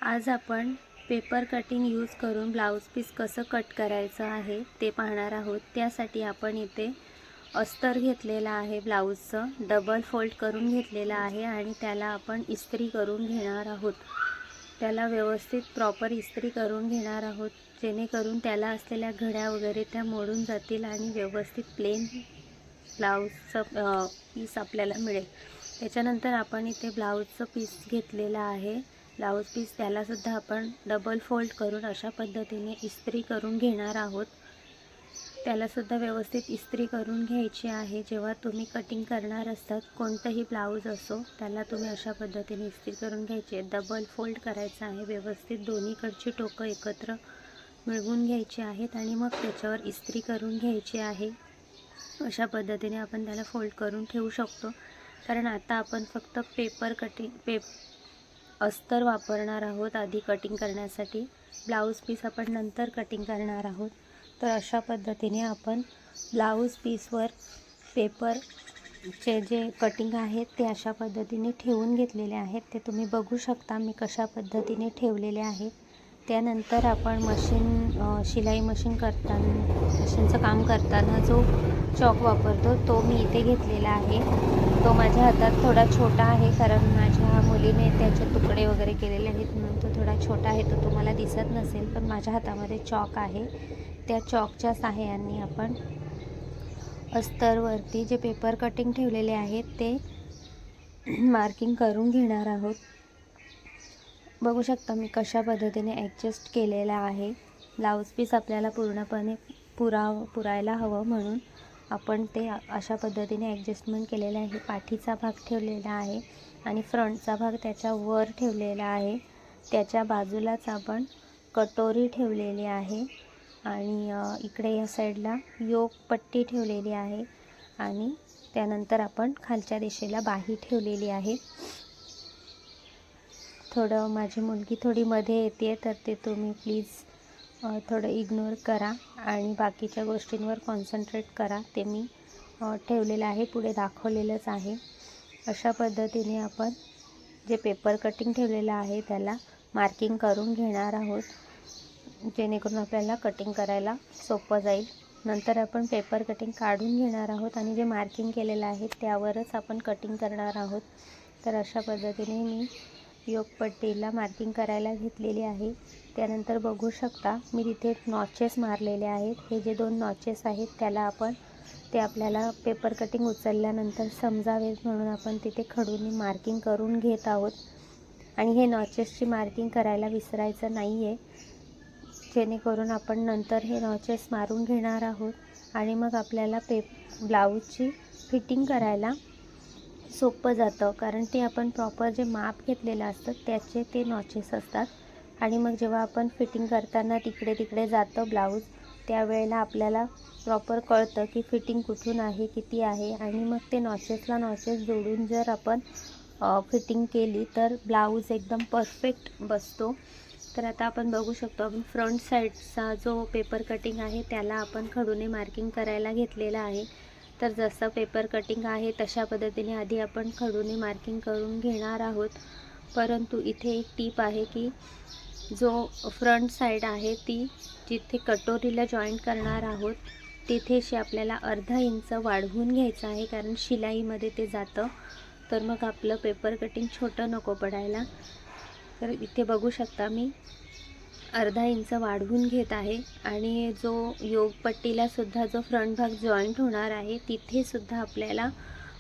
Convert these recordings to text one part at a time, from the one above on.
आज आपण paper cutting use करून ब्लाऊज पीस कसं कट करायचं आहे ते पाहणार आहोत। त्यासाठी आपण इथे अस्तर घेतलेला आहे, ब्लाऊजचं डबल फोल्ड करून घेतलेला आहे आणि त्याला आपण इस्त्री करून घेणार आहोत। त्याला व्यवस्थित प्रॉपर इस्त्री करून घेणार आहोत, जेणेकरून त्याला असलेल्या घड्या वगैरे त्या मोडून जातील आणि व्यवस्थित प्लेन ब्लाऊजचं पीस आपल्याला मिळेल। त्याच्यानंतर आपण इथे ब्लाऊजचं पीस घेतलेला आहे, ब्लाऊज पीस त्यालासुद्धा आपण डबल फोल्ड करून अशा पद्धतीने इस्त्री करून घेणार आहोत। त्यालासुद्धा व्यवस्थित इस्त्री करून घ्यायची आहे। जेव्हा तुम्ही कटिंग करणार असतात कोणतंही ब्लाऊज असो, त्याला तुम्ही अशा पद्धतीने इस्त्री करून घ्यायची आहे, डबल फोल्ड करायचं आहे, व्यवस्थित दोन्हीकडची टोकं एकत्र मिळवून घ्यायची आहेत आणि मग त्याच्यावर इस्त्री करून घ्यायची आहे। अशा पद्धतीने आपण त्याला फोल्ड करून ठेवू शकतो, कारण आता आपण फक्त अस्तर वापरणार आहोत आधी कटिंग करण्यासाठी। ब्लाऊज पीस आपण नंतर कटिंग करणार आहोत। तर अशा पद्धतीने आपण ब्लाऊज पीसवर पेपरचे जे कटिंग आहेत ते अशा पद्धतीने ठेवून घेतलेले आहेत, ते तुम्ही बघू शकता मी कशा पद्धतीने ठेवलेले आहेत। त्यानंतर आपण शिलाई मशीनचं काम करताना जो चॉक वापरतो तो मी इथे घेतलेला आहे। तो माझ्या हातात थोडा छोटा आहे, कारण माझ्या मुलीने त्याचे तुकडे वगैरे केलेले आहेत म्हणून तो थोडा छोटा आहे, तो तुम्हाला दिसत नसेल, पण माझ्या हातामध्ये चॉक आहे। त्या चॉकच्या सहाय्याने आपण अस्तरवरती जे पेपर कटिंग ठेवलेले आहेत ते मार्किंग करून घेणार आहोत। बघू शकता मी कशा पद्धतीने ॲडजस्ट केलेला आहे। ब्लाऊज पीस आपल्याला पूर्णपणे पुरायला हवं म्हणून आपण ते अशा पद्धतीने ॲडजस्टमेंट केलेलं आहे। पाठीचा भाग ठेवलेला आहे आणि फ्रंटचा भाग त्याच्या वर ठेवलेला आहे। त्याच्या बाजूलाच आपण कटोरी ठेवलेली आहे आणि इकडे या साईडला योक पट्टी ठेवलेली आहे आणि त्यानंतर आपण खालच्या दिशेला बाही ठेवलेली आहे। थोडं माझी मुलगी थोडी मध्ये येते, तर ते तुम्ही प्लीज थोडं इग्नोर करा आणि बाकीच्या गोष्टींवर कॉन्सन्ट्रेट करा। ते मी ठेवलेलं आहे, पुढे दाखवलेलंच आहे। अशा पद्धतीने आपण जे पेपर कटिंग ठेवलेलं आहे त्याला मार्किंग करून घेणार आहोत, जेणेकरून आपल्याला कटिंग करायला सोपं जाईल। नंतर आपण पेपर कटिंग काढून घेणार आहोत आणि जे मार्किंग केलेलं आहे त्यावरच आपण कटिंग करणार आहोत। तर अशा पद्धतीने मी योकपट्टीला मार्किंग करायला घेतलेली आहे। त्यानंतर बघू शकता मी तिथे नॉचेस मारलेले आहेत। हे जे 2 नॉचेस आहेत ते आपल्याला पेपर कटिंग उचलल्यानंतर समजावेत म्हणून आपण तिथे खडूने मार्किंग करून घेत आहोत। आणि हे नॉचेसची मार्किंग करायला विसरायचं नाही आहे, जेणेकरून आपण नंतर हे नॉचेस मारून घेणार आहोत आणि मग आपल्याला ब्लाऊजची फिटिंग करायला सोपं जातं, कारण ते आपण प्रॉपर जे माप घेतलेलं असतं त्याचे ते नॉचेस असतात। आणि मग जेव्हा आपण फिटिंग करताना तिकडे जातं ब्लाऊज, त्यावेळेला आपल्याला प्रॉपर कळतं की फिटिंग कुठून आहे, किती आहे, आणि मग ते नॉचेसला नॉचेस जोडून जर आपण फिटिंग केली तर ब्लाऊज एकदम परफेक्ट बसतो। तर आता आपण बघू शकतो, आपण फ्रंट साईडचा जो पेपर कटिंग आहे त्याला आपण खडूने मार्किंग करायला घेतलेला आहे। तर जसं पेपर कटिंग आहे तशा पद्धतीने आधी आपण खडूने मार्किंग करून घेणार आहोत। परंतु इथे एक टीप आहे की जो फ्रंट साईड आहे ती जिथे कटोरीला जॉईंट करणार आहोत तिथेशी आपल्याला अर्धा इंच वाढवून घ्यायचं आहे, कारण शिलाईमध्ये ते जातं, तर मग आपलं पेपर कटिंग छोटं नको पडायला। तर इथे बघू शकता मी अर्धा इंच वाढवून घेत आहे आणि जो योगपट्टीला सुद्धा जो फ्रंट भाग जॉईंट होणार आहे तिथे सुद्धा आपल्याला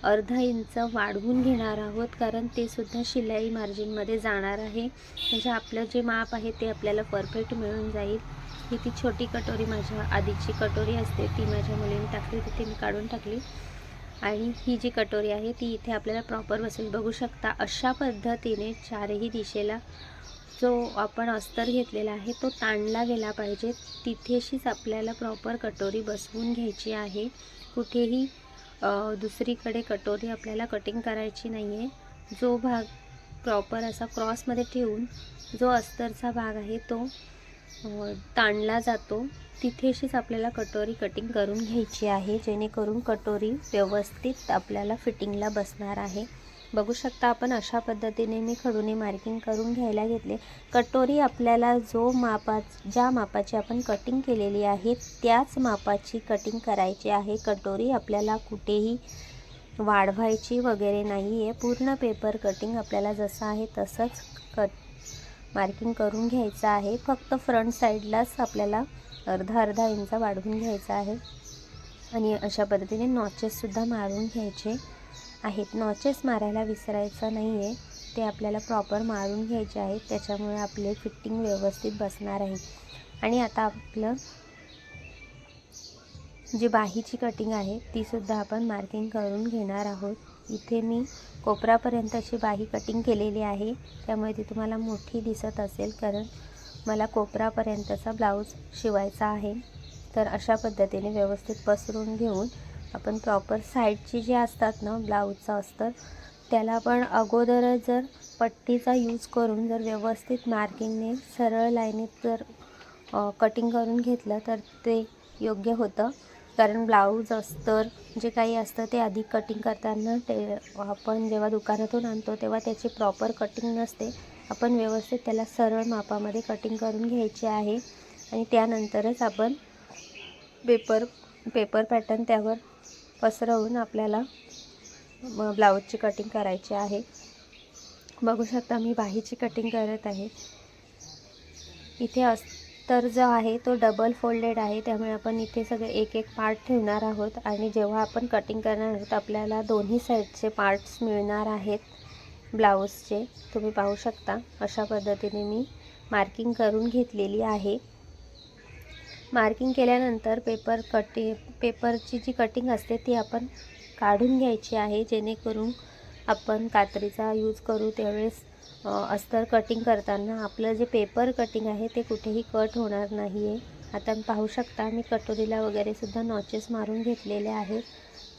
अर्धा इंच वाढवून घेणार आहोत, कारण ते सुद्धा शिलाई मार्जिनमध्ये जाणार आहे। म्हणजे आपलं जे माप आहे ते आपल्याला परफेक्ट मिळून जाईल। ही ती छोटी कटोरी माझ्या आधीची कटोरी असते ती माझ्या मुलीने टाकली, तिथे मी काढून टाकली आणि ही जी कटोरी आहे ती इथे आपल्याला प्रॉपर बसेल। बघू शकता अशा पद्धतीने चारही दिशेला जो आपण अस्तर घेतलेला आहे तो ताणला गेला पाहिजे, तिथेशीच आपल्याला प्रॉपर कटोरी बसवून घ्यायची आहे। कुठेही दुसरीकडे कटोरी आपल्याला कटिंग करायची नाही आहे। जो भाग प्रॉपर असा क्रॉसमध्ये ठेवून जो अस्तरचा भाग आहे तो ताणला जातो तिथेशीच आपल्याला कटोरी कटिंग करून घ्यायची आहे, जेणेकरून कटोरी व्यवस्थित आपल्याला फिटिंगला बसणार आहे। बघू शकता आपण अशा पद्धतीने मी खडूने मार्किंग करून घ्यायला घेतले। कटोरी आपल्याला ज्या मापाची आपण कटिंग केलेली आहे त्याच मापाची कटिंग करायची आहे। कटोरी आपल्याला कुठेही वाढवायची वगैरे नाही आहे। पूर्ण पेपर कटिंग आपल्याला जसं आहे तसंच मार्किंग करून घ्यायचं आहे। फक्त फ्रंट साईडलाच आपल्याला अर्धा इंच वाढवून घ्यायचं आहे आणि अशा पद्धतीने नॉचेससुद्धा मारून घ्यायचे आहेत। नॉचेस मारायला विसरायचं नाही आहे, ते आपल्याला प्रॉपर मारून घ्यायचे आहेत, त्याच्यामुळे आपले फिटिंग व्यवस्थित बसणार आहे। आणि आता आपलं जी बाहीची कटिंग आहे तीसुद्धा आपण मार्किंग करून घेणार आहोत। इथे मी कोपरापर्यंत अशी बाही कटिंग केलेली आहे, त्यामुळे ती तुम्हाला मोठी दिसत असेल, कारण मला कोपरापर्यंतचा ब्लाऊज शिवायचा आहे। तर अशा पद्धतीने व्यवस्थित पसरून घेऊन आपण प्रॉपर साईडची जी असतात ना ब्लाऊजचं अस्तर, त्याला पण अगोदरच जर पट्टीचा यूज करून जर व्यवस्थित मार्किंगने सरळ लाईनीत जर कटिंग करून घेतलं तर ते योग्य होतं। कारण ब्लाऊज अस्तर जे काही असतं ते आधी कटिंग करताना आपण जेव्हा दुकानातून आणतो तेव्हा त्याची प्रॉपर कटिंग नसते। आपण व्यवस्थित त्याला सरळ मापामध्ये कटिंग करून घ्यायची आहे आणि त्यानंतरच आपण पेपर पॅटर्न त्यावर पसरवून आपल्याला ब्लाऊजची कटिंग करायची आहे। बघू शकता मी बाहीची कटिंग करत आहे। इथे अस्तर जो आहे तो डबल फोल्डेड आहे, त्यामुळे आपण इथे सगळे एक पार्ट ठेवणार आहोत आणि जेव्हा आपण कटिंग करणार आहोत आपल्याला दोन्ही साईडचे पार्ट्स मिळणार आहेत ब्लाऊजचे। तुम्ही पाहू शकता अशा पद्धतीने मी मार्किंग करून घेतलेली आहे। मार्किंग केल्यानंतर पेपरची जी कटिंग असते ती आपण काढून घ्यायची आहे, जेणेकरून आपण कात्रीचा यूज करू त्यावेळेस अस्तर कटिंग करताना आपलं जे पेपर कटिंग आहे ते कुठेही कट होणार नाही आहे। आता पाहू शकता मी कटोरीला वगैरे सुद्धा नॉचेस मारून घेतलेले आहेत।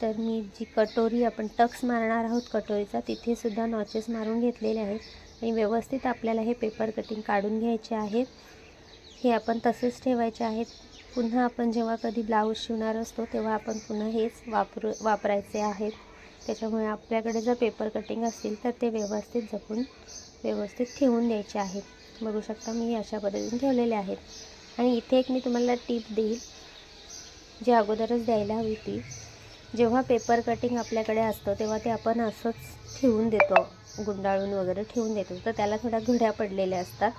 तर मी जी कटोरी आपण टक्स मारणार आहोत कटोरीचा तिथे सुद्धा नॉचेस मारून घेतलेले आहेत आणि व्यवस्थित आपल्याला हे पेपर कटिंग काढून घ्यायचे आहेत। हे आपण तसेच ठेवायचे आहेत। पुन्हा आपण जेव्हा कधी ब्लाऊज शिवणार असतो तेव्हा आपण पुन्हा हेच वापरायचे आहेत। त्याच्यामुळे आपल्याकडे जर पेपर कटिंग असतील तर ते व्यवस्थित जपून व्यवस्थित ठेवून द्यायचे आहेत। बघू शकता मी अशा पद्धतीने ठेवलेले आहेत। आणि इथे एक मी तुम्हाला टिप देईल जी अगोदरच द्यायला हवी ती, जेव्हा पेपर कटिंग आपल्याकडे असतं तेव्हा ते आपण असंच ठेवून देतो, गुंडाळून वगैरे ठेवून देतो, तर त्याला थोड्या घड्या पडलेल्या असतात।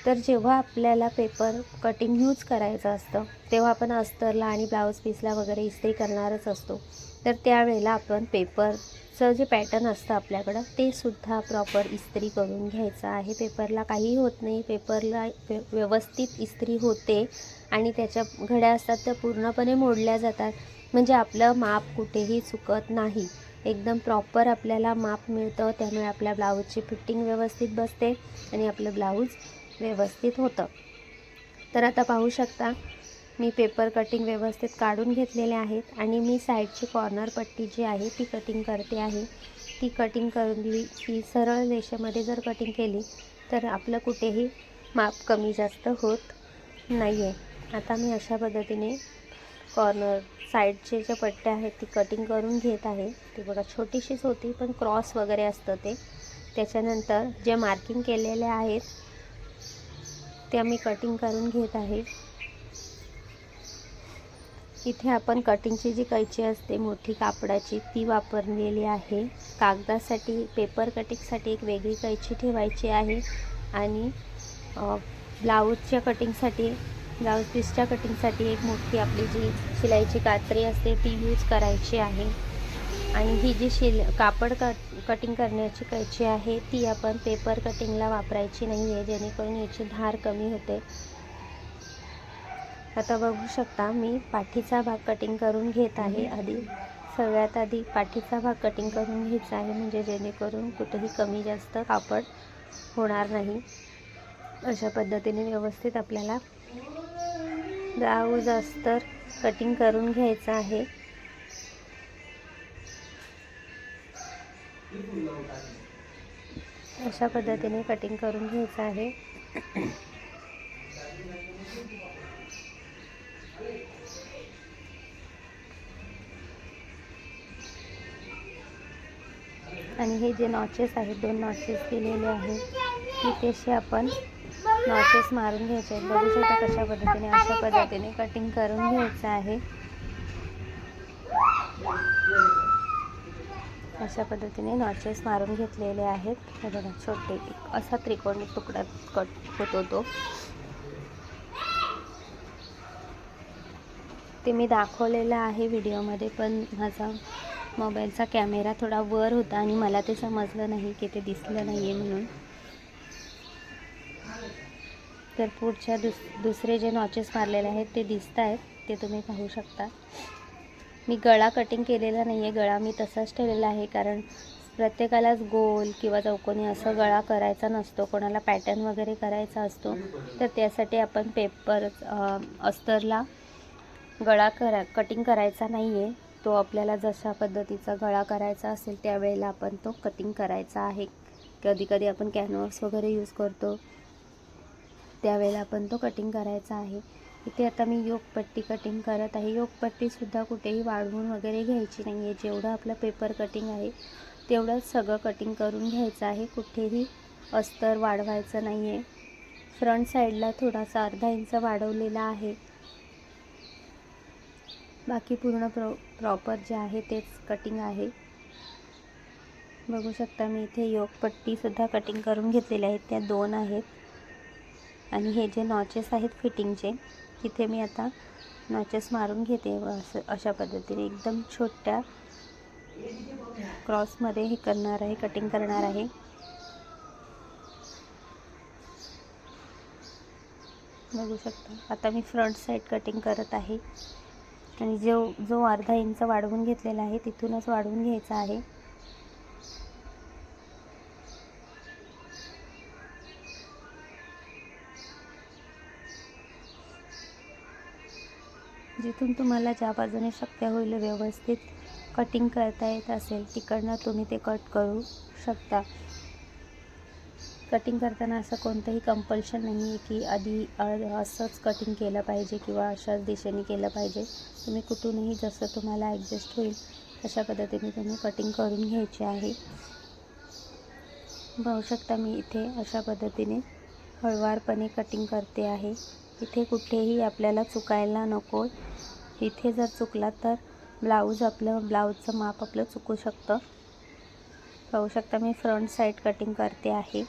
तर जेव्हा आपल्याला पेपर कटिंग यूज करायचं असतं तेव्हा आपण अस्तरला आणि ब्लाऊज पीसला वगैरे इस्त्री करणारच असतो। तर त्यावेळेला आपण पेपरचं जे पॅटर्न असतं आपल्याकडं ते सुद्धा प्रॉपर इस्त्री करून घ्यायचं आहे। पेपरला काहीही होत नाही, पेपरला व्यवस्थित इस्त्री होते आणि त्याच्या घड्या असतात त्या पूर्णपणे मोडल्या जातात, म्हणजे आपलं माप कुठेही चुकत नाही, एकदम प्रॉपर आपल्याला माप मिळतं। त्यामुळे आपल्या ब्लाऊजची फिटिंग व्यवस्थित बसते आणि आपलं ब्लाऊज व्यवस्थित होतं। तर आता पाहू शकता मी पेपर कटिंग व्यवस्थित काढून घेतलेले आहेत आणि मी साईडची कॉर्नर पट्टी जी आहे ती कटिंग करते आहे। ती कटिंग करली की सरळ रेषेमध्ये जर कटिंग केली तर आपलं कुठेही माप कमी जास्त होत नाही आहे। आता मी अशा पद्धतीने कॉर्नर साईडचे जे पट्ट्या आहेत ती कटिंग करून घेत आहे। ती बघा छोटीशीच होती पण क्रॉस वगैरे असतं ते। त्याच्यानंतर जे मार्किंग केलेले आहेत त्या मी कटिंग करून घेत आहे। इथे आपण कटिंगची जी कैची असते मोठी कापडाची ती वापरलेली आहे। कागदासाठी पेपर कटिंगसाठी एक वेगळी कैची ठेवायची आहे आणि ब्लाऊजच्या कटिंगसाठी ब्लाऊज पीसच्या कटिंगसाठी एक मोठी आपली जी शिलाईची कात्री असते ती यूज करायची आहे। आणि ही जी कापड कटिंग करण्याची कैची आहे ती आपण पेपर कटिंगला वापरायची नाही आहे, जेणेकरून याची धार कमी होते। आता बघू शकता मी पाठीचा भाग कटिंग करून घेत आहे। सगळ्यात आधी पाठीचा भाग कटिंग करून घ्यायचा आहे, म्हणजे जेणेकरून कुठेही कमी जास्त कापड होणार नाही। अशा पद्धतीने व्यवस्थित आपल्याला ब्लाऊज अस्तर कटिंग करून घ्यायचं आहे। अशा पद्धतीने कटिंग करून घ्यायचं आहे। आणि हे जे नॉचेस आहेत 2 नॉचेस दिलेले आहेत तिथे असे आपण नॉचेस मारून घ्यायचे आहेत. बघू शकता कशा पद्धतीने अशा पद्धतीने कटिंग करून घ्यायचं आहे. अशा पद्धतीने नॉचेस मारून घेतलेले आहेत. हे बघा छोटे असा त्रिकोणी तुकडा कट होतो तो. ते मी दाखवलेलं आहे व्हिडिओमध्ये, पण माझा मोबाईलचा कॅमेरा थोडा वर होता आणि मला ते समजलं नाही की ते दिसलं नाही आहे म्हणून. तर पुढच्या दुसरे जे नॉचेस मारलेले आहेत ते दिसत आहेत, ते तुम्ही पाहू शकता. मी गळा कटिंग केलेला नाही आहे, गळा मी तसाच ठेवलेला आहे, कारण प्रत्येकालाच गोल किंवा चौकोनी असं गळा करायचा नसतो. कोणाला पॅटर्न वगैरे करायचा असतो, तर त्यासाठी आपण पेपर अस्तरला गळा कटिंग करायचा नाही आहे. तो आपल्याला जशा पद्धतीचा गळा करायचा असेल त्यावेळेला आपण तो कटिंग करायचा आहे. कधी कधी आपण कॅनव्हास वगैरे यूज करतो, त्यावेळेला आपण तो कटिंग करायचा आहे. इथे आता मी योकपट्टी कटिंग करत आहे. योकपट्टीसुद्धा कुठेही वाढवून वगैरे घ्यायची नाही आहे. जेवढं आपलं पेपर कटिंग आहे तेवढंच सगळं कटिंग करून घ्यायचं आहे. कुठेही अस्तर वाढवायचं नाही आहे. फ्रंट साईडला थोडासा अर्धा इंच वाढवलेला आहे. बाकी पूर्ण प्रॉपर जे आहे तेच कटिंग आहे. बघू शकता मी इथे योकपट्टीसुद्धा कटिंग करून घेतलेले आहेत, त्या 2 आहेत. आणि हे जे नॉचेस आहेत फिटिंगचे, तिथे मी आता नॉचेस मारून घेते. अशा पद्धतीने एकदम छोट्या क्रॉसमध्ये हे करणार आहे, कटिंग करणार आहे. बघू शकता आता मी फ्रंट साईड कटिंग करत आहे आणि जो अर्धा इंच वाढवून घेतलेला आहे तिथूनच वाढवून घ्यायचा आहे. जिथून तुम्हाला ज्या बाजूने शक्य होईल व्यवस्थित कटिंग करता येत असेल तिकडनं तुम्ही ते कट करू शकता. कटिंग करताना असं कोणतंही कंपल्शन नाही आहे की आधी असंच कटिंग केलं पाहिजे किंवा अशाच दिशेने केलं पाहिजे. तुम्ही कुठूनही जसं तुम्हाला ॲडजस्ट होईल तशा पद्धतीने तुम्ही कटिंग करून घ्यायची आहे. पाहू शकता मी इथे अशा पद्धतीने हळूवारपणे कटिंग करते आहे. इथे कुठेही आपल्याला चुकायला नको. इथे जर चुकला तर ब्लाऊजचं माप आपलं चुकू शकतं. पाहू शकता मी फ्रंट साईड कटिंग करते आहे.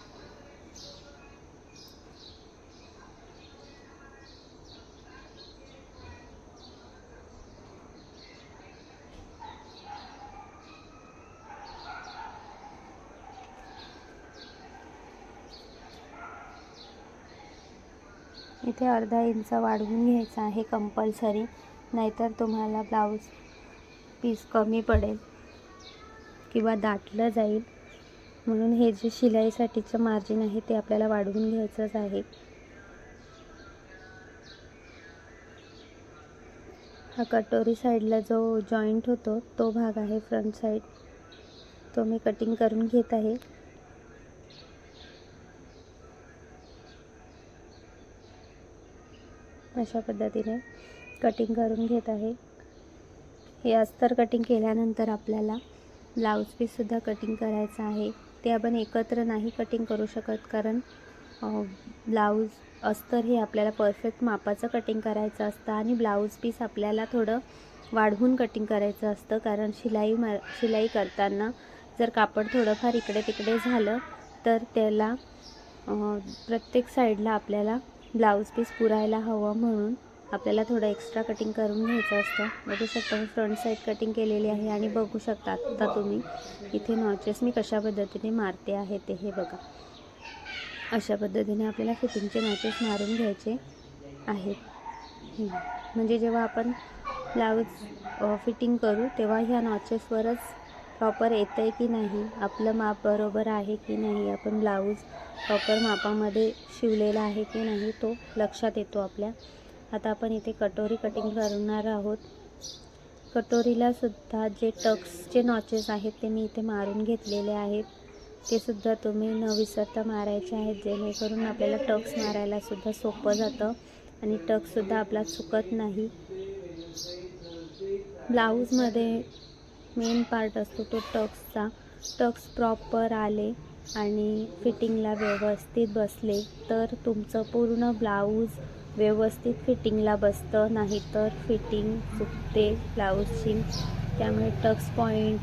इथे अर्धा इंच वाढवून घ्यायचा आहे कंपल्सरी, नाहीतर तुम्हाला ब्लाऊज पीस कमी पडेल किंवा दाटलं जाईल. म्हणून हे जे शिलाईसाठीचं मार्जिन आहे ते आपल्याला वाढवून घ्यायचंच आहे. हा कटोरी साईडला जो जॉईंट होतो तो भाग आहे फ्रंट साईड, तो मी कटिंग करून घेत आहे. अशा पद्धतीने कटिंग करून घेत आहे. हे अस्तर कटिंग केल्यानंतर आपल्याला ब्लाऊज पीससुद्धा कटिंग करायचं आहे. ते आपण एकत्र नाही कटिंग करू शकत, कारण ब्लाऊज अस्तर हे आपल्याला परफेक्ट मापाचं कटिंग करायचं असतं आणि ब्लाऊज पीस आपल्याला थोडं वाढवून कटिंग करायचं असतं. कारण शिलाई करताना जर कापड थोडंफार इकडे तिकडे झालं तर त्याला प्रत्येक साईडला आपल्याला ब्लाऊज पीस पुरायला हवं, म्हणून आपल्याला थोडं एक्स्ट्रा कटिंग करून घ्यायचं असतं. बघू शकता मी फ्रंट साईड कटिंग केलेली आहे आणि बघू शकता आता तुम्ही इथे नॉचेस मी कशा पद्धतीने मारते आहे ते. हे बघा अशा पद्धतीने आपल्याला फिटिंगचे नॉचेस मारून घ्यायचे आहेत. म्हणजे जेव्हा आपण ब्लाऊज फिटिंग करू तेव्हा ह्या नॉचेसवरच प्रॉपर येतं आहे की नाही, आपलं माप बरोबर आहे की नाही, आपण ब्लाऊज प्रॉपर मापामध्ये शिवलेला आहे की नाही तो लक्षात येतो आपल्या. आता आपण इथे कटोरी कटिंग करणार आहोत. कटोरीला सुद्धा जे टक्सचे नॉचेस आहेत ते मी इथे मारून घेतलेले आहेत. ते सुद्धा तुम्ही न विसरता मारायचे आहेत, जेणेकरून आपल्याला टक्स मारायला सुद्धा सोपं जातं आणि टक्ससुद्धा आपला चुकत नाही. ब्लाऊजमध्ये मेन पार्ट असतो तो टक्सचा, टक्स प्रॉपर आले आणि फिटिंगला व्यवस्थित बसले तर तुमचं पूर्ण ब्लाऊज व्यवस्थित फिटिंगला बसतं, नाही तर फिटिंग चुकते ब्लाऊजची. त्यामुळे टक्स पॉईंट,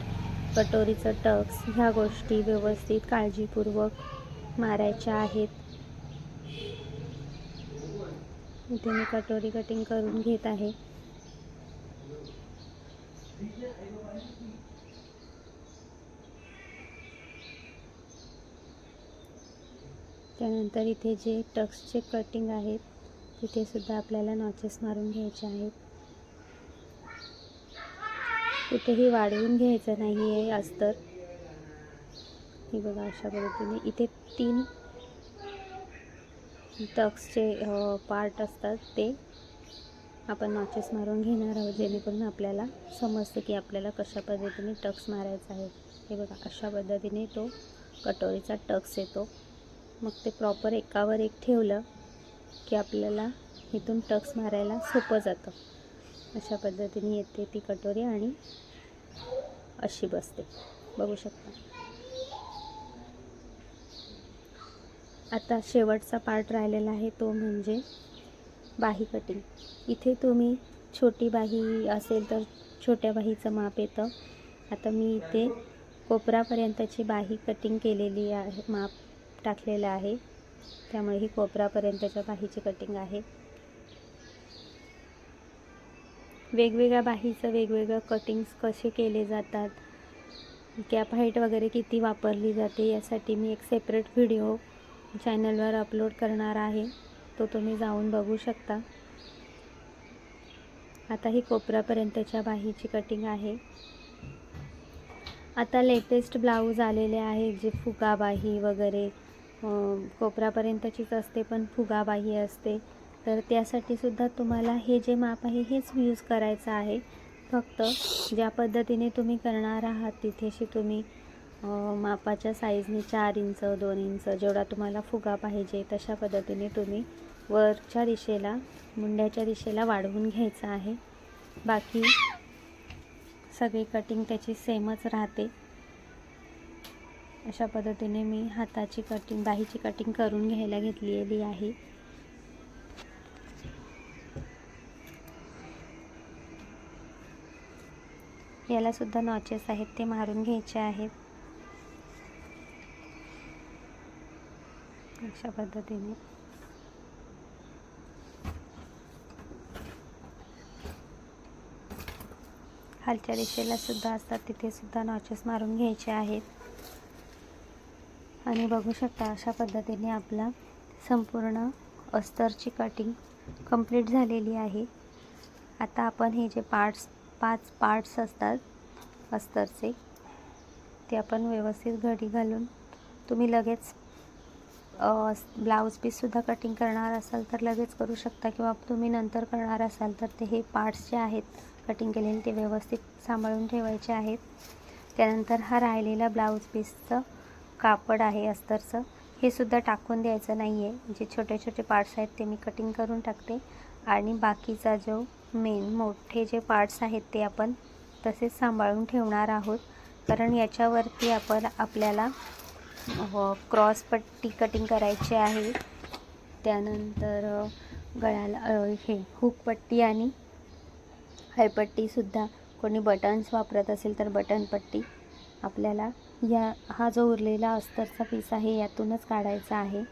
कटोरीचं टक्स ह्या गोष्टी व्यवस्थित काळजीपूर्वक मारायच्या आहेत. इथे मी कटोरी कटिंग करून घेत आहे. त्यानंतर इथे जे टक्सचे कटिंग आहेत तिथे सुद्धा आपल्याला नॉचेस मारून घ्यायचे आहेत. कुठेही वाढवून घ्यायचं नाही आहे अस्तर. हे बघा अशा पद्धतीने इथे 3 टक्सचे पार्ट असतात ते आपण नॉचेस मारून घेणार आहोत, जेणेकरून आपल्याला समजतं की आपल्याला कशा पद्धतीने टक्स मारायचा आहे. हे बघा अशा पद्धतीने तो कटोरीचा टक्स येतो. मग ते प्रॉपर एकावर एक ठेवलं की आपल्याला इथून टक्स मारायला सोपं जातं. अशा पद्धतीने येते ती कटोरी आणि अशी बसते, बघू शकता. आता शेवटचा पार्ट राहिलेला आहे तो म्हणजे बाही कटिंग. इथे तुम्ही छोटी बाही असेल तर छोट्या बाहीचं माप येतं. आता मी इथे कोपरापर्यंतची बाही कटिंग केलेली आहे, माप टाकलेलं आहे, त्यामुळे ही कोपरापर्यंतच्या बाहीची कटिंग आहे. वेगवेगळ्या बाहीचं वेगवेगळं कटिंग्स कसे केले जातात, कॅप हाईट वगैरे किती वापरली जाते यासाठी मी एक सेपरेट व्हिडिओ चॅनलवर अपलोड करणार आहे, तो तुम्ही जाऊन बघू शकता. आता ही कोपरापर्यंतच्या बाहीची कटिंग आहे. आता लेटेस्ट ब्लाऊज आलेले आहेत जे फुगाबाही वगैरे कोपरापर्यंतचीच असते पण फुगाबाही असते, तर त्यासाठी सुद्धा तुम्हाला हे जे माप आहे हेच यूज करायचं आहे. फक्त ज्या पद्धतीने तुम्ही करणार आहात तिथेशी तुम्ही मापाच्या साईजने 4 इंच 2 इंच जेवढा तुम्हाला फुगा पाहिजे तशा पद्धतीने तुम्ही वरच्या दिशेला मुंड्याच्या दिशेला वाढवून घ्यायचं आहे. बाकी सगळी कटिंग त्याची सेमच राहते. अशा पद्धतीने मी हाताची कटिंग बाहीची कटिंग करून घ्यायला घेतलेली आहे. याला सुद्धा नॉचेस आहेत ते मारून घ्यायचे आहेत. अशा पद्धतीने खालच्या दिशेला सुद्धा असतात तिथे सुद्धा नॉचेस मारून घ्यायचे आहेत. आणि बघू शकता अशा पद्धतीने आपला संपूर्ण अस्तरची कटिंग कंप्लीट झालेली आहे. आता आपण हे जे 5 पार्ट्स असतात अस्तरचे ते आपण व्यवस्थित घडी घालून, तुम्ही लगेच ब्लाऊज पीससुद्धा कटिंग करणार असाल तर लगेच करू शकता, किंवा तुम्ही नंतर करणार असाल तर ते हे पार्ट्स जे आहेत कटिंग केलेले ते व्यवस्थित सांभाळून ठेवायचे आहेत. त्यानंतर हा राहिलेला ब्लाऊज पीसचं कापड आहे अस्तरचं, हे सुद्धा टाकून द्यायचं नाही आहे. जे छोटे छोटे पार्ट्स आहेत ते मी कटिंग करून टाकते आणि बाकीचा जो मेन मोठे जे पार्ट्स आहेत ते आपण तसेच सांभाळून ठेवणार आहोत, कारण याच्यावरती आपल्याला क्रॉस पट्टी कटिंग करायची आहे. त्यानंतर गळ्याला हे हुक पट्टी आणि हळपट्टीसुद्धा, कोणी बटन्स वापरत असेल तर बटन पट्टी आपल्याला हा जो उरलेला अस्तरचा पीस आहे यातूनच काढायचा आहे.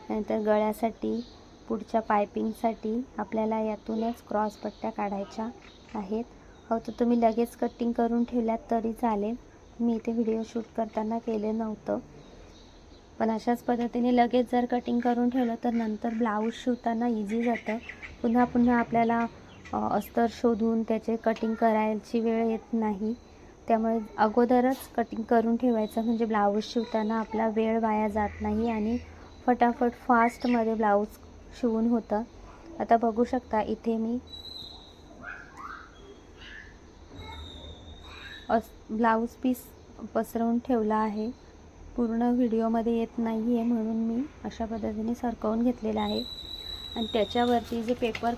नंतर गळ्यासाठी पुढच्या पायपिंगसाठी आपल्याला यातूनच क्रॉस पट्ट्या काढायच्या आहेत. हो तर तुम्ही लगेच कटिंग करून ठेवल्यात तरी चालेल, मी इथे व्हिडिओ शूट करताना केलं नव्हतं. पण अशाच पद्धतीने लगेच जर कटिंग करून ठेवलं तर नंतर ब्लाऊज शिवताना इझी जातं. पुन्हा आपल्याला अस्तर शोधून त्याचे कटिंग करायची वेळ येत नाही. त्यामुळे अगोदरच कटिंग करून ठेवायचं म्हणजे ब्लाऊज शिवताना आपला वेळ वाया जात नाही आणि फटाफट फास्टमध्ये ब्लाऊज शिवून होतं. आता बघू शकता इथे मी ब्लाऊज पीस पसरवून ठेवला आहे. पूर्ण व्हिडिओमध्ये येत नाही आहे म्हणून मी अशा पद्धतीने सरकवून घेतलेला आहे. आणि त्याच्यावरती जे पेपर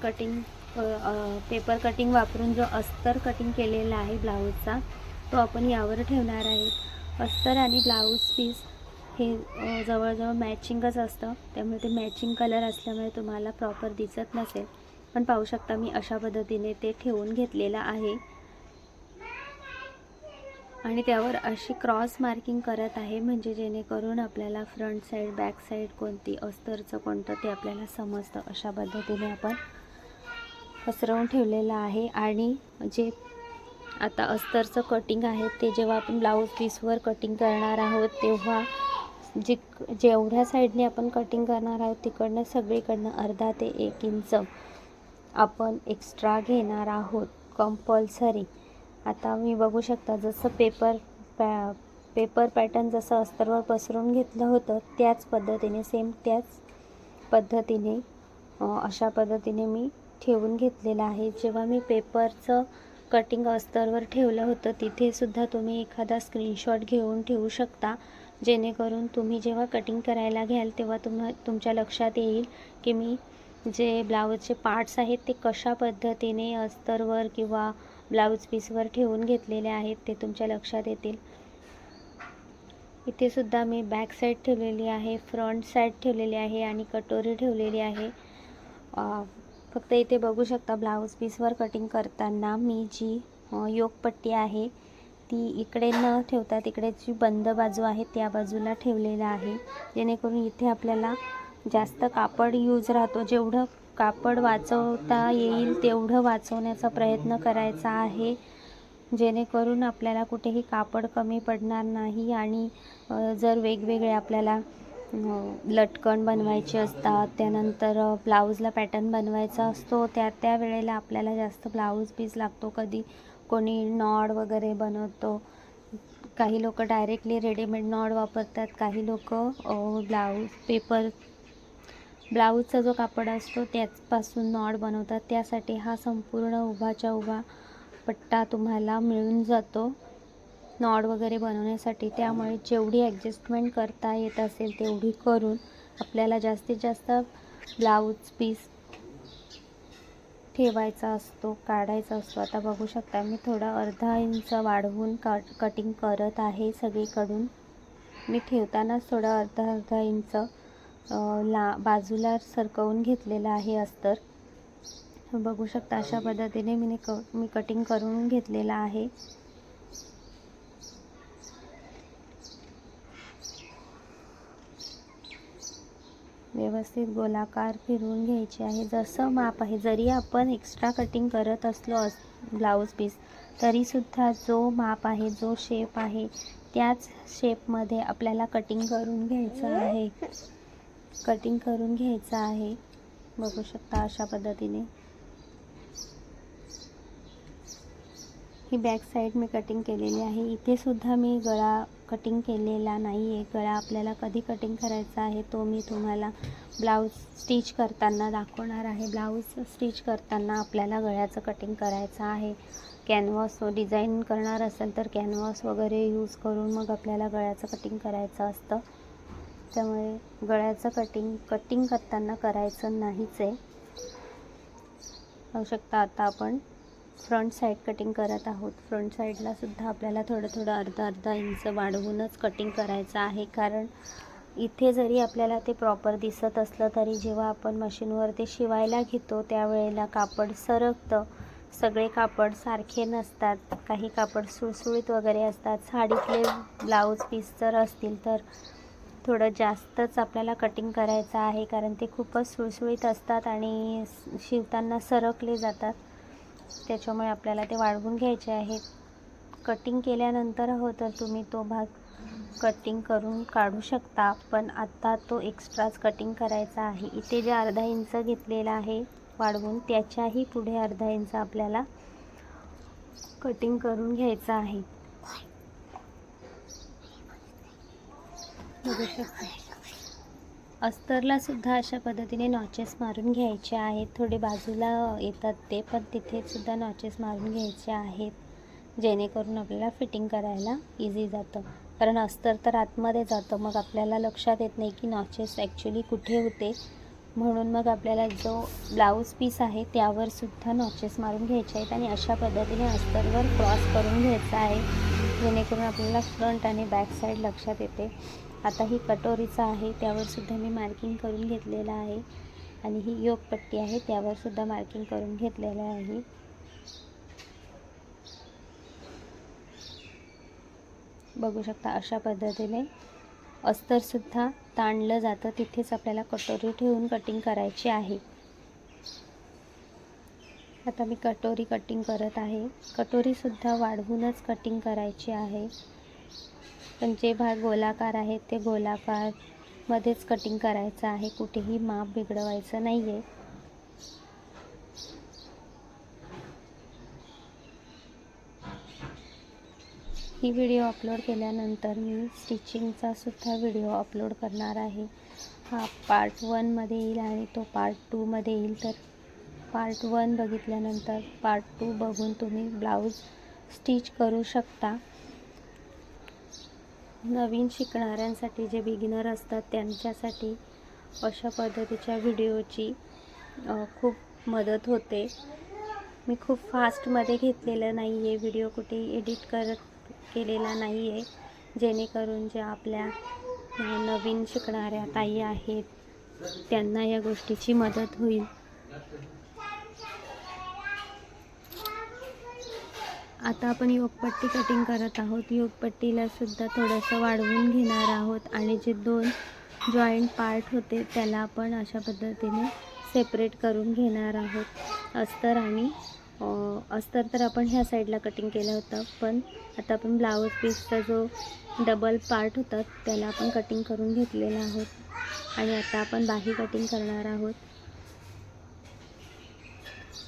कटिंग वापरून जो अस्तर कटिंग केलेला आहे ब्लाऊजचा तो आपण यावर ठेवणार आहे. अस्तर आणि ब्लाऊज पीस हे जवळजवळ मॅचिंगच असतं, त्यामुळे ते मॅचिंग कलर असल्यामुळे तुम्हाला प्रॉपर दिसत नसेल, पण पाहू शकता मी अशा पद्धतीने ते ठेवून घेतलेलं आहे आणि त्यावर अशी क्रॉस मार्किंग करत आहे, म्हणजे जेणेकरून आपल्याला फ्रंट साईड बॅक साईड कोणती अस्तरचं कोणतं ते आपल्याला समजतं. अशा पद्धतीने आपण पसरवून ठेवलेलं आहे. आणि जे आता अस्तरचं कटिंग आहे ते जेव्हा आपण ब्लाऊज पीसवर कटिंग करणार आहोत तेव्हा जेवढ्या साईडने आपण कटिंग करणार आहोत तिकडनं सगळीकडनं अर्धा ते 1 इंच आपण एक्स्ट्रा घेणार आहोत कंपल्सरी. आता मी बघू शकता जसं पेपर पॅटर्न जसं अस्तरवर पसरून घेतलं होतं त्याच पद्धतीने सेम त्याच पद्धतीने अशा पद्धतीने मी ठेवून घेतलेलं आहे. जेव्हा मी पेपरचं कटिंग अस्तरवर ठेवलं होतं तिथे सुद्धा तुम्ही एखादा स्क्रीनशॉट घेऊन ठेवू शकता, जेणेकरून तुम्ही जेव्हा कटिंग करायला घ्याल तेव्हा तुमच्या लक्षात येईल की मी जे ब्लाऊजचे पार्ट्स आहेत ते कशा पद्धतीने अस्तरवर किंवा ब्लाऊज पीसवर ठेवून घेतलेले आहेत ते तुमच्या लक्षात येतील. इथे सुद्धा मी बॅक साईड ठेवलेली आहे, फ्रंट साईड ठेवलेली आहे आणि कटोरी ठेवलेली आहे. फक्त इथे बघू शकता ब्लाऊज पीसवर कटिंग करताना मी जी योकपट्टी आहे ती इकडे न ठेवता तिकडे जी बंद बाजू आहे त्या बाजूला ठेवलेला आहे, जेणेकरून इथे आपल्याला जास्त कापड यूज राहतो. जेवढं कापड वाचवता येईल तेवढं वाचवण्याचा प्रयत्न करायचा आहे, जेणेकरून आपल्याला कुठेही कापड कमी पडणार नाही. आणि जर वेगवेगळे आपल्याला लटकन बनवायचे असतात, त्यानंतर ब्लाऊजला पॅटर्न बनवायचा असतो, त्या वेळेला आपल्याला जास्त ब्लाऊज पीस लागतो. कधी कोणी नॉड वगैरे बनवतो, काही लोक डायरेक्टली रेडीमेड नॉड वापरतात, काही लोक ब्लाऊजचा जो कापड असतो त्याचपासून नॉड बनवतात. त्यासाठी हा संपूर्ण उभाच्या उभा पट्टा तुम्हाला मिळून जातो नॉड वगैरे बनवण्यासाठी. त्यामुळे जेवढी ॲडजस्टमेंट करता येत असेल तेवढी करून आपल्याला जास्तीत जास्त ब्लाऊज पीस ठेवायचा असतो, काढायचा असतो. आता बघू शकता मी थोडा अर्धा इंच वाढवून कटिंग करत आहे सगळीकडून. मी ठेवतानाच थोडा अर्धा इंच बाजूला सरकवून घेतलेला आहे अस्तर. बघू शकता अशा पद्धतीने मी कटिंग करून घेतलेला आहे. व्यवस्थित गोलाकार फिरवून घ्यायचे आहे, जसं माप आहे. जरी आपण एक्स्ट्रा कटिंग करत असलो ब्लाऊज पीस तरीसुद्धा जो माप आहे, जो शेप आहे त्याच शेपमध्ये आपल्याला कटिंग करून घ्यायचं आहे. बघू शकता अशा पद्धतीने ही बॅक साईड मी कटिंग केलेली आहे. इथे सुद्धा मी गळा कटिंग केलेला नाही आहे. गळा आपल्याला कधी कटिंग करायचा आहे तो मी तुम्हाला ब्लाऊज स्टिच करताना दाखवणार आहे. ब्लाऊज स्टिच करताना आपल्याला गळ्याचं कटिंग करायचं आहे. कॅनव्हास डिझाईन करणार असेल तर कॅनव्हास वगैरे यूज करून मग आपल्याला गळ्याचं कटिंग करायचं असतं. त्यामुळे गळ्याचं कटिंग करताना करायचं नाहीच आहे. पाहू शकता आता आपण फ्रंट साईड कटिंग करत आहोत. फ्रंट साईडला सुद्धा आपल्याला थोडं अर्धा इंच वाढवूनच कटिंग करायचं आहे, कारण इथे जरी आपल्याला ते प्रॉपर दिसत असलं तरी जेव्हा आपण मशीनवर ते शिवायला घेतो त्यावेळेला कापड सरकतं. सगळे कापड सारखे नसतात, काही कापड सुळसुळीत वगैरे असतात. साडीतले ब्लाऊज पीस जर असतील तर थोडं जास्तच आपल्याला कटिंग करायचं आहे, कारण ते खूपच सुळसुळीत असतात आणि शिवताना सरकले जातात. त्याच्यामुळे आपल्याला ते वाढवून घ्यायचे आहेत. कटिंग केल्यानंतर तर तुम्ही तो भाग कटिंग करून काढू शकता, पण आता तो एक्स्ट्राच कटिंग करायचा आहे. इथे जे अर्धा इंच घेतलेला आहे वाढवून त्याच्याही पुढे अर्धा इंच आपल्याला कटिंग करून घ्यायचं आहे. बघू शकता अस्तरला सुद्धा अशा पद्धतीने नॉचेस मारून घ्यायचे आहेत. थोडे बाजूला येतात ते, पण तिथे सुद्धा नॉचेस मारून घ्यायचे आहेत, जेणेकरून आपल्याला फिटिंग करायला इझी जातं. कारण अस्तर तर आतमध्ये जातं, मग आपल्याला लक्षात येत नाही की नॉचेस ॲक्च्युली कुठे होते. म्हणून मग आपल्याला जो ब्लाऊज पीस आहे त्यावर सुद्धा नॉचेस मारून घ्यायचे आहेत आणि अशा पद्धतीने अस्तरवर क्रॉस करून घ्यायचा आहे. जेणेकरून आपल्याला फ्रंट आणि बॅक साईड लक्षात येते. आता ही कटोरीचं आहे, त्यावर सुद्धा मी मार्किंग करून घेतलेलं आहे आणि ही योकपट्टी आहे, त्यावर सुद्धा मार्किंग करून घेतलेलं आहे. बघू शकता अशा पद्धतीने अस्तरसुद्धा ताणलं जातं, तिथेच आपल्याला कटोरी ठेवून कटिंग करायची आहे. आता मी कटोरी कटिंग करत आहे. कटोरीसुद्धा वाढवूनच कटिंग करायची आहे, पण जे भाग गोलाकार आहेत ते गोलाकारमध्येच कटिंग करायचं आहे, कुठेही माप बिघडवायचं नाही आहे. ही व्हिडिओ अपलोड केल्यानंतर मी स्टिचिंगचा सुद्धा व्हिडिओ अपलोड करणार आहे. हा पार्ट 1 मध्ये येईल आणि तो पार्ट 2 मध्ये येईल. तर पार्ट 1 बघितल्यानंतर पार्ट 2 बघून तुम्ही ब्लाऊज स्टिच करू शकता. नवीन शिकणाऱ्यांसाठी, जे बिगिनर असतात त्यांच्यासाठी अशा पद्धतीच्या व्हिडिओची खूप मदत होते. मी खूप फास्टमध्ये घेतलेलं नाही आहे व्हिडिओ, कुठेही एडिट केलेला नाही आहे, जेणेकरून जे आपल्या नवीन शिकणाऱ्या ताई आहेत त्यांना या गोष्टीची मदत होईल. आता आपण योकपट्टी कटिंग करत आहोत. योकपट्टीला सुद्धा थोडंसं वाढवून घेणार आहोत आणि जे 2 जॉईंट पार्ट होते त्याला आपण अशा पद्धतीने सेपरेट करून घेणार आहोत. अस्तर तर आपण ह्या साईडला कटिंग केलं होतं, पण आता आपण ब्लाऊज पीसचा जो डबल पार्ट होता त्याला आपण कटिंग करून घेतलेला आहोत आणि आता आपण बाही कटिंग करणार आहोत.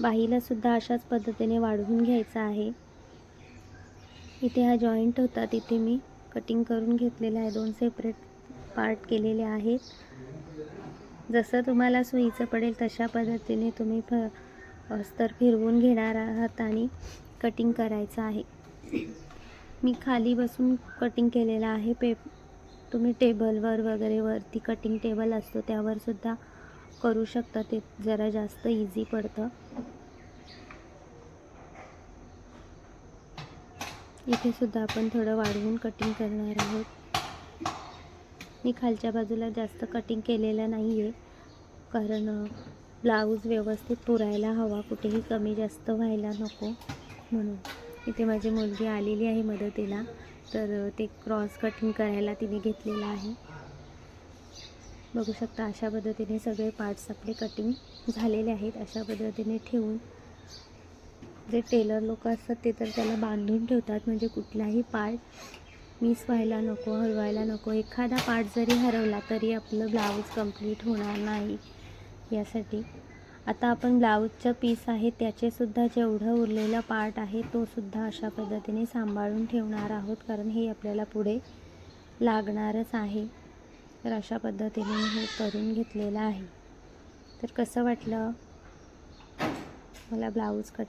बाहीला सुद्धा अशाच पद्धतीने वाढवून घ्यायचं आहे. इथे हा जॉईंट होता, तिथे मी कटिंग करून घेतलेला आहे. 2 सेपरेट पार्ट केलेले आहेत. जसं तुम्हाला सोयीचं पडेल तशा पद्धतीने तुम्ही अस्तर फिरवून घेणार आहात आणि कटिंग करायचं आहे. मी खाली बसून कटिंग केलेलं आहे. तुम्ही टेबलवर वगैरे, वरती कटिंग टेबल असतो त्यावर सुद्धा करू शकता, ते जरा जास्त इझी पडतं. इथे सुद्धा आपण थोडं वाढवून कटिंग करणार आहोत. मी खालच्या बाजूला जास्त कटिंग केलेलं नाही आहे, कारण ब्लाऊज व्यवस्थित पुरायला हवा, कुठेही कमी जास्त व्हायला नको म्हणून. इथे माझी मुलगी आलेली आहे मदतीला, तर ते क्रॉस कटिंग करायला तिने घेतलेलं आहे. बघू शकता अशा पद्धतीने सगळे पार्ट्स आपले कटिंग झालेले आहेत. अशा पद्धतीने ठेवून, जे टेलर लोक असतात ते तर त्याला बांधून ठेवतात, म्हणजे कुठलाही पार्ट मिस व्हायला नको, हरवायला नको. एखादा पार्ट जरी हरवला तरी आपलं ब्लाऊज कंप्लीट होणार नाही यासाठी. आता आपण ब्लाऊजचं पीस आहे त्याचेसुद्धा जेवढं उरलेलं पार्ट आहे तो सुद्धा अशा पद्धतीने सांभाळून ठेवणार आहोत, कारण हे आपल्याला पुढे लागणारच आहे. तर अशा पद्धतीने हे करून घेतलेलं आहे. तर कसं वाटलं मला ब्लाऊज कट